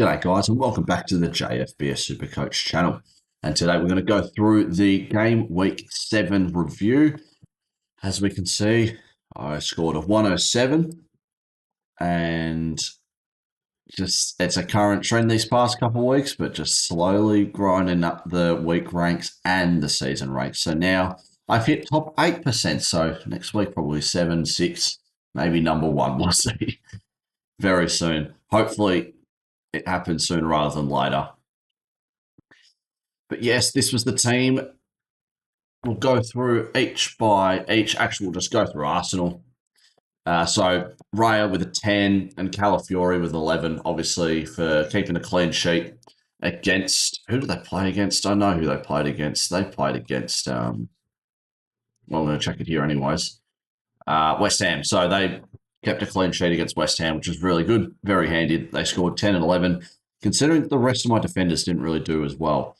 G'day guys and welcome back to the JFBS Supercoach channel. And today we're going to go through the game week 7 review. As we can see, I scored a 107 and it's a current trend these past couple of weeks, but just slowly grinding up the week ranks and the season ranks. So now I've hit top 8%. So next week, probably 7, 6, maybe number 1. We'll see very soon. Hopefully it happens sooner rather than later. But yes, this was the team. We'll go through each by each. Actually, we'll just go through Arsenal. So Raya with a 10 and Calafiori with 11, obviously, for keeping a clean sheet against... Who did they play against? I know who they played against. They played against... well, I'm going to check it here anyways. West Ham. So they kept a clean sheet against West Ham, which was really good. Very handy. They scored 10 and 11, considering the rest of my defenders didn't really do as well.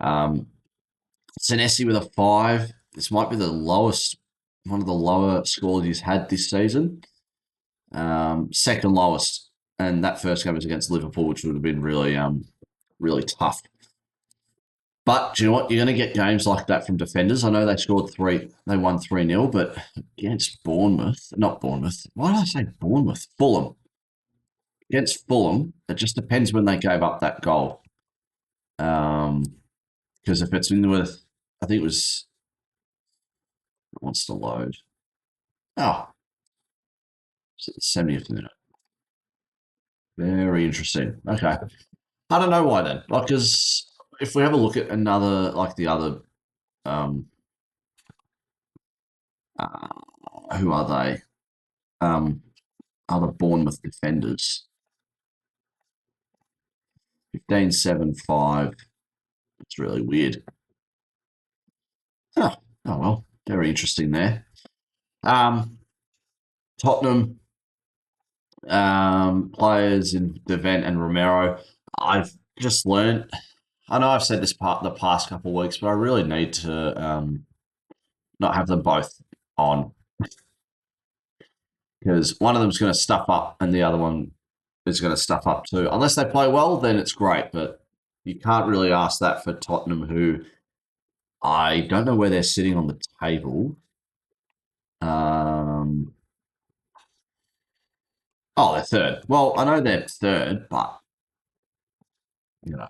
Senesi with a 5. This might be the lowest, one of the lower scores he's had this season. Second lowest, and that first game was against Liverpool, which would have been really, really tough. But do you know what? You're going to get games like that from defenders. I know they scored 3, they won 3-0, but against Bournemouth, not Bournemouth. Why did I say Bournemouth? Fulham. Against Fulham, it just depends when they gave up that goal. Because if it's in with, I think it was, it wants to load. Oh, it's the 70th minute. Very interesting. Okay. I don't know why then. Like, because if we have a look at another, like the other, who are they? Other Bournemouth defenders. 15-7-5. It's really weird. Oh well, very interesting there. Tottenham players in Devent and Romero. I've just learned. I know I've said this the past couple of weeks, but I really need to not have them both on, because one of them's going to stuff up and the other one is going to stuff up too. Unless they play well, then it's great, but you can't really ask that for Tottenham, who I don't know where they're sitting on the table. Oh, they're third. Well, I know they're third, but you know,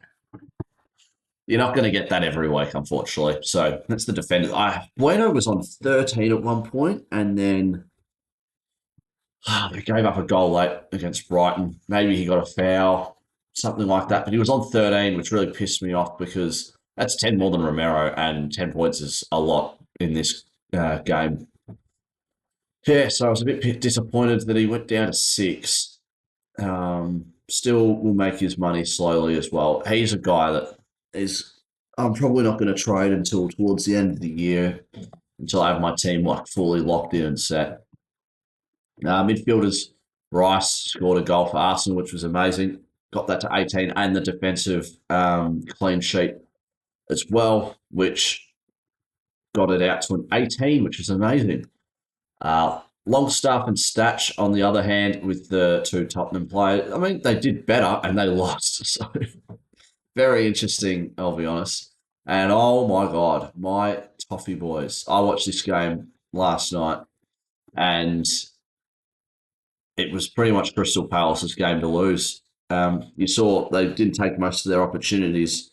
you're not going to get that every week, unfortunately. So that's the defender. Bueno was on 13 at one point, and then they gave up a goal late against Brighton. Maybe he got a foul, something like that. But he was on 13, which really pissed me off, because that's 10 more than Romero, and 10 points is a lot in this game. Yeah, so I was a bit disappointed that he went down to 6. Still will make his money slowly as well. He's a guy that I'm probably not going to trade until towards the end of the year, until I have my team like fully locked in and set. Midfielders, Rice scored a goal for Arsenal, which was amazing. Got that to 18, and the defensive clean sheet as well, which got it out to an 18, which is amazing. Longstaff and Statch, on the other hand, with the 2 Tottenham players, I mean, they did better and they lost. So very interesting, I'll be honest. And oh my God, my Toffee boys. I watched this game last night and it was pretty much Crystal Palace's game to lose. You saw they didn't take most of their opportunities.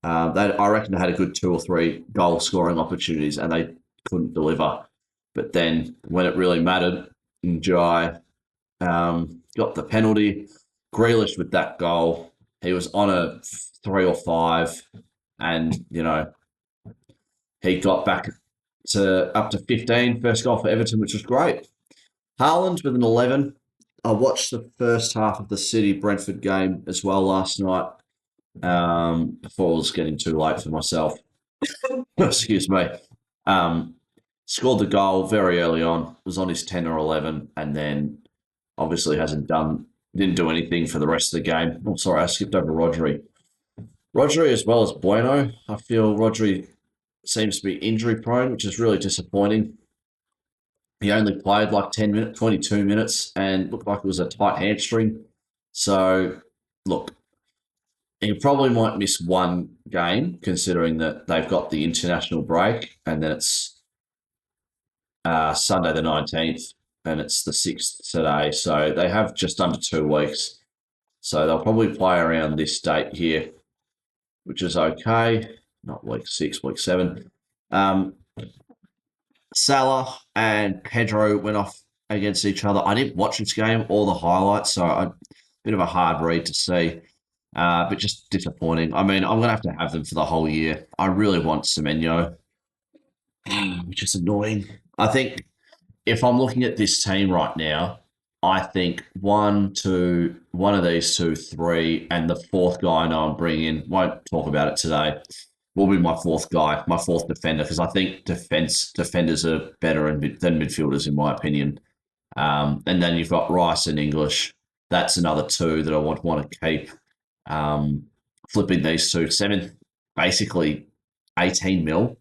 I reckon they had a good 2 or 3 goal scoring opportunities and they couldn't deliver. But then when it really mattered, Njai got the penalty. Grealish with that goal. He was on a 3 or 5, and, you know, he got back to up to 15, first goal for Everton, which was great. Haaland with an 11. I watched the first half of the City-Brentford game as well last night, before it was getting too late for myself. Excuse me. Scored the goal very early on, was on his 10 or 11, and then obviously didn't do anything for the rest of the game. Oh, sorry, I skipped over Rodri. Rodri as well as Bueno. I feel Rodri seems to be injury prone, which is really disappointing. He only played like 10 minutes, 22 minutes, and looked like it was a tight hamstring. So, look, He probably might miss one game, considering that they've got the international break, and then it's Sunday the 19th, and it's the 6th today. So they have just under 2 weeks. So they'll probably play around this date here, which is okay. Not week 6, week 7. Um, Salah and Pedro went off against each other. I didn't watch this game, all the highlights, so a bit of a hard read to see, but just disappointing. I mean, I'm going to have them for the whole year. I really want Semenyo, which is annoying. I think if I'm looking at this team right now, I think one of these two, three, and the fourth guy I know I'm bringing in, won't talk about it today, will be my fourth guy, my fourth defender, because I think defenders are better than midfielders, in my opinion. And then you've got Rice and English. That's another two that I want to keep. Flipping these two, basically 18 mil.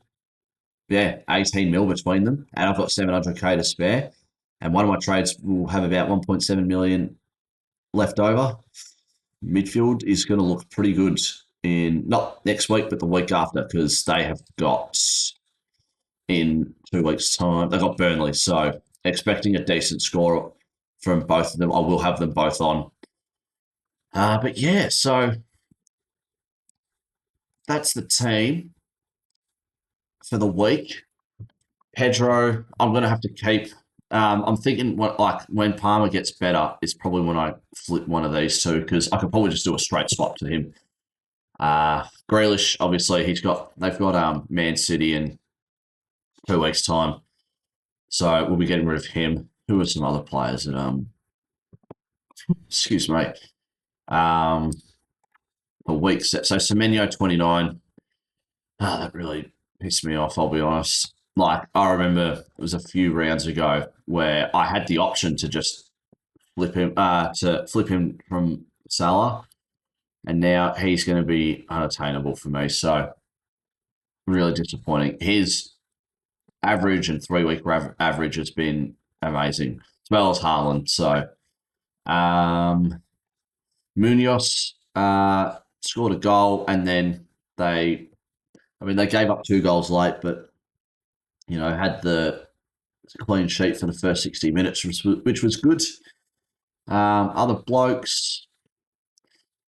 Yeah, 18 mil between them. And I've got 700k to spare. And one of my trades will have about 1.7 million left over. Midfield is going to look pretty good in not next week, but the week after, because they have got in 2 weeks' time, they've got Burnley. So expecting a decent score from both of them. I will have them both on. But yeah, so that's the team for the week. Pedro, I'm going to have to keep. I'm thinking when Palmer gets better, it's probably when I flip one of these two, because I could probably just do a straight swap to him. Grealish, obviously, they've got Man City in 2 weeks' time, so we'll be getting rid of him. Who are some other players that excuse me, a week set. So Semenyo 29. That really pissed me off, I'll be honest. Like, I remember it was a few rounds ago where I had the option to just flip him from Salah, and now he's going to be unattainable for me. So really disappointing. His average and 3 week average has been amazing, as well as Haaland. So Munoz scored a goal, and then they gave up 2 goals late, but had the clean sheet for the first 60 minutes, which was good. Other blokes,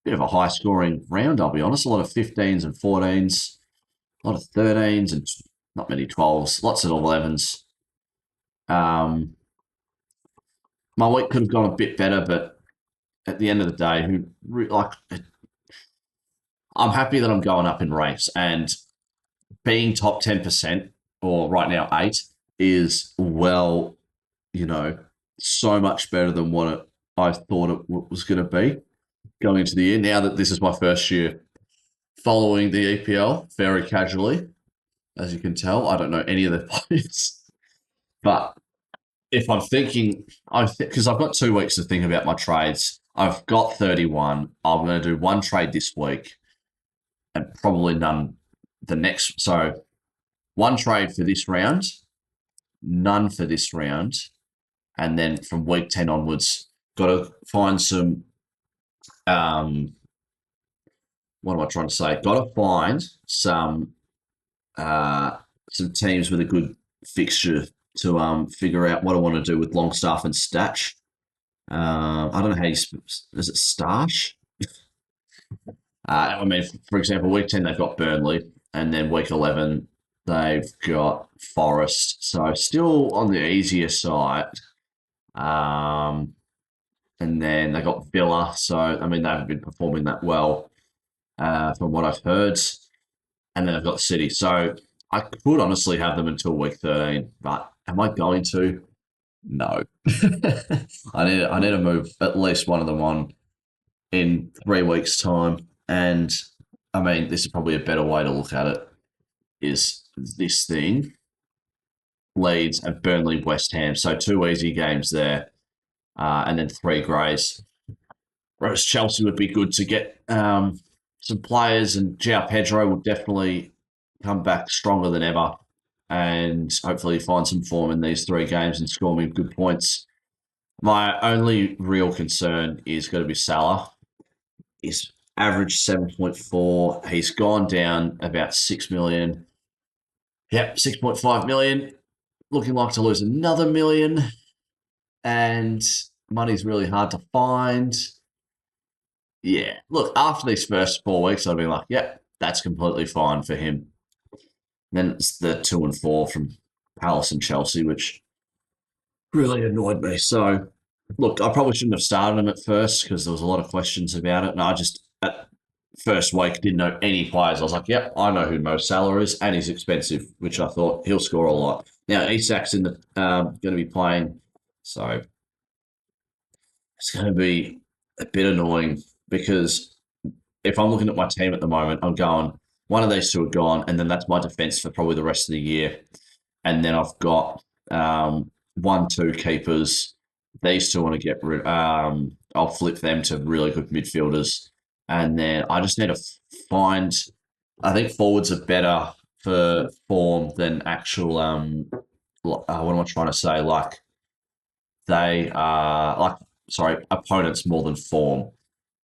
bit of a high scoring round, I'll be honest. A lot of 15s and 14s, a lot of 13s, and not many 12s, lots of 11s. My week could have gone a bit better, but at the end of the day, I'm happy that I'm going up in ranks, and being top 10%, or right now 8, is so much better than what I thought it was going to be going into the year. Now that this is my first year following the EPL very casually, as you can tell, I don't know any of the players. But if I'm thinking, because I've got 2 weeks to think about my trades, I've got 31. I'm going to do one trade this week and probably none the next. So one trade for this round, none for this round. And then from week 10 onwards, got to find some, what am I trying to say? Got to find some teams with a good fixture to figure out what I want to do with Longstaff and Statch. I don't know how is it Stash? For example, week 10 they've got Burnley, and then week 11 they've got Forest. So still on the easier side. And then they got Villa. So they haven't been performing that well from what I've heard. And then I've got City. So I could honestly have them until week 13, but am I going to? No. I need to move at least one of them on in 3 weeks' time. And this is probably a better way to look at it, is this thing. Leeds and Burnley, West Ham. So 2 easy games there. And then 3 greys. Whereas Chelsea would be good to get some players, and João Pedro will definitely come back stronger than ever, and hopefully find some form in these 3 games and score me good points. My only real concern is going to be Salah. average 7.4. He's gone down about 6 million. Yep, 6.5 million. Looking like to lose another million. And money's really hard to find. Yeah, look, after these first 4 weeks, I'd be like, yep, that's completely fine for him. Then it's the 2 and 4 from Palace and Chelsea, which really annoyed me. So, look, I probably shouldn't have started him at first because there was a lot of questions about it. And I just, at first week, didn't know any players. I was like, yep, I know who Mo Salah is, and he's expensive, which I thought he'll score a lot. Now, Isak's in the going to be playing, so it's going to be a bit annoying because if I'm looking at my team at the moment, I'm going, one of these two are gone, and then that's my defense for probably the rest of the year. And then I've got 1, 2 keepers. These two want to get rid. I'll flip them to really good midfielders, and then I just need to find. I think forwards are better for form than actual. What am I trying to say? Like they are like sorry, opponents more than form.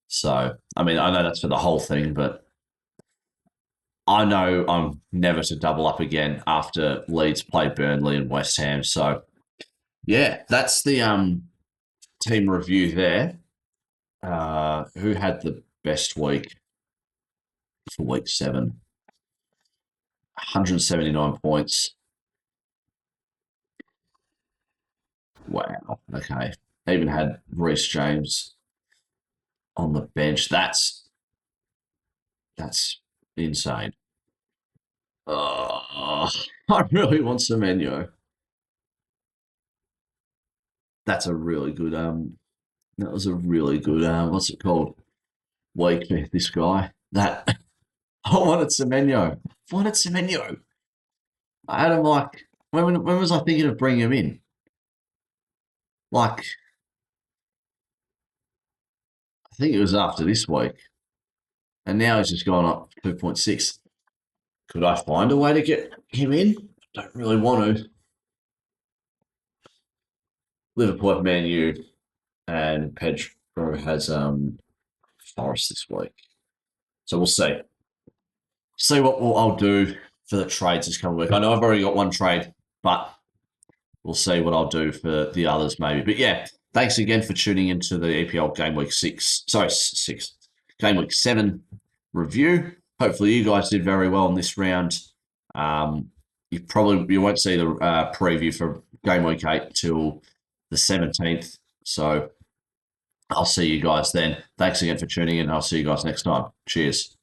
So I mean, I know that's for the whole thing, but I know I'm never to double up again after Leeds play Burnley and West Ham. So yeah, that's the team review there. Who had the best week for week 7? 179 points. Wow. Okay. Even had Reece James on the bench. That's insane. Oh, I really want Semenyo. That's a really good that was a really good what's it called? Week for this guy. That I wanted Semenyo. I wanted Semenyo. I had him like when was I thinking of bringing him in? Like I think it was after this week, and now he's just gone up 2.6. Could I find a way to get him in? Don't really want to. Liverpool, Man U, and Pedro has Forest this week, so we'll see. See what I'll do for the trades this coming week. I know I've already got one trade, but we'll see what I'll do for the others maybe. But yeah, thanks again for tuning into the EPL Game Week 6. Sorry, 6. Game Week 7 review. Hopefully you guys did very well in this round. You won't see the preview for Game Week 8 till the 17th. So I'll see you guys then. Thanks again for tuning in. I'll see you guys next time. Cheers.